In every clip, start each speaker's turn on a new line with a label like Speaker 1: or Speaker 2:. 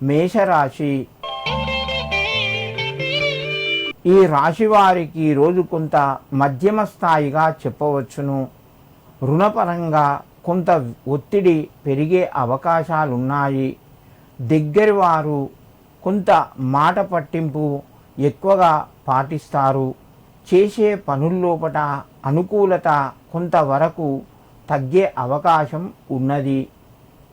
Speaker 1: మేషరాశి. ఈ రాశి వారికి రోజు కొంత మధ్యమ స్థాయిగా చెప్పవచ్చును. రుణపరంగా కొంత ఒత్తిడి పెరిగే అవకాశాలున్నాయి. దగ్గరి వారు కొంత మాట పట్టింపు ఎక్కువగా పాటిస్తారు. చేసే పనుల్లోపట అనుకూలత కొంతవరకు తగ్గే అవకాశం ఉన్నది.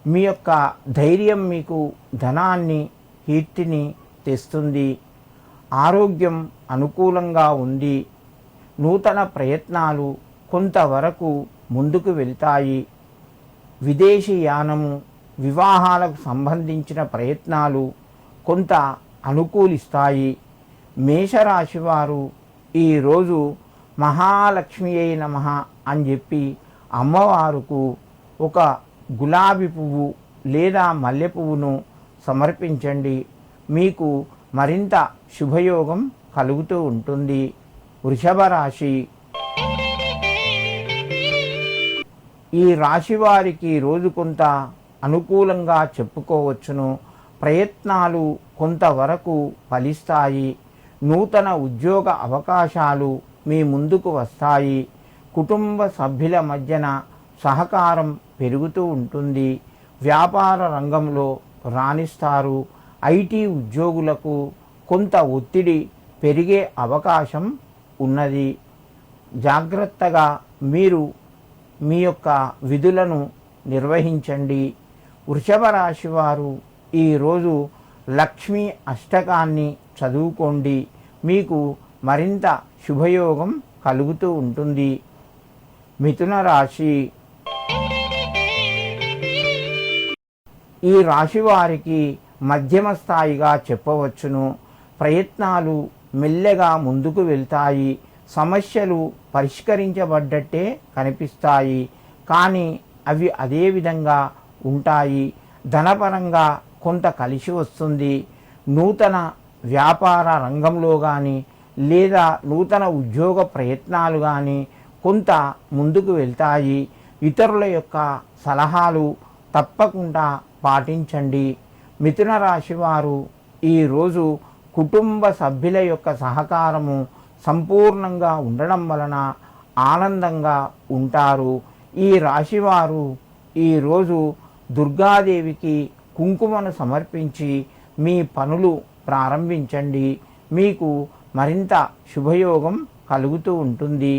Speaker 1: మీ యొక్క ధైర్యం మీకు ధనాన్ని కీర్తిని తెస్తుంది. ఆరోగ్యం అనుకూలంగా ఉంది. నూతన ప్రయత్నాలు కొంతవరకు ముందుకు వెళ్తాయి. విదేశీ యానము, వివాహాలకు సంబంధించిన ప్రయత్నాలు కొంత అనుకూలిస్తాయి. మేషరాశి వారు ఈరోజు మహాలక్ష్మి నమః అని చెప్పి అమ్మవారుకు ఒక గులాబీ పువ్వు లేదా మల్లె పువ్వును సమర్పించండి. మీకు మరింత శుభయోగం కలుగుతూ ఉంటుంది. వృషభ రాశి. ఈ రాశి వారికి రోజు కొంత అనుకూలంగా చెప్పుకోవచ్చును. ప్రయత్నాలు కొంతవరకు ఫలిస్తాయి. నూతన ఉద్యోగ అవకాశాలు మీ ముందుకు వస్తాయి. కుటుంబ సభ్యుల మధ్యన సహకారం పెరుగుతూ ఉంటుంది. వ్యాపార రంగంలో రాణిస్తారు. ఐటీ ఉద్యోగులకు కొంత ఒత్తిడి పెరిగే అవకాశం ఉన్నది. జాగ్రత్తగా మీరు మీ యొక్క విధులను నిర్వహించండి. వృషభ రాశి వారు ఈరోజు లక్ష్మీ అష్టకాన్ని చదువుకోండి. మీకు మరింత శుభయోగం కలుగుతూ ఉంటుంది. మిథున రాశి. ఈ రాశి వారికి మధ్యమ స్థాయిగా చెప్పవచ్చును. ప్రయత్నాలు మెల్లగా ముందుకు వెళ్తాయి. సమస్యలు పరిష్కరించబడ్డట్టే కనిపిస్తాయి, కానీ అవి అదే విధంగా ఉంటాయి. ధనపరంగా కొంత కలిసి వస్తుంది. నూతన వ్యాపార రంగంలో కానీ లేదా నూతన ఉద్యోగ ప్రయత్నాలు కానీ కొంత ముందుకు వెళ్తాయి. ఇతరుల యొక్క సలహాలు తప్పకుండా పాటించండి. మిథున రాశి వారు ఈరోజు కుటుంబ సభ్యుల యొక్క సహకారము సంపూర్ణంగా ఉండడం వలన ఆనందంగా ఉంటారు. ఈ రాశివారు ఈరోజు దుర్గాదేవికి కుంకుమను సమర్పించి మీ పనులు ప్రారంభించండి. మీకు మరింత శుభయోగం కలుగుతూ ఉంటుంది.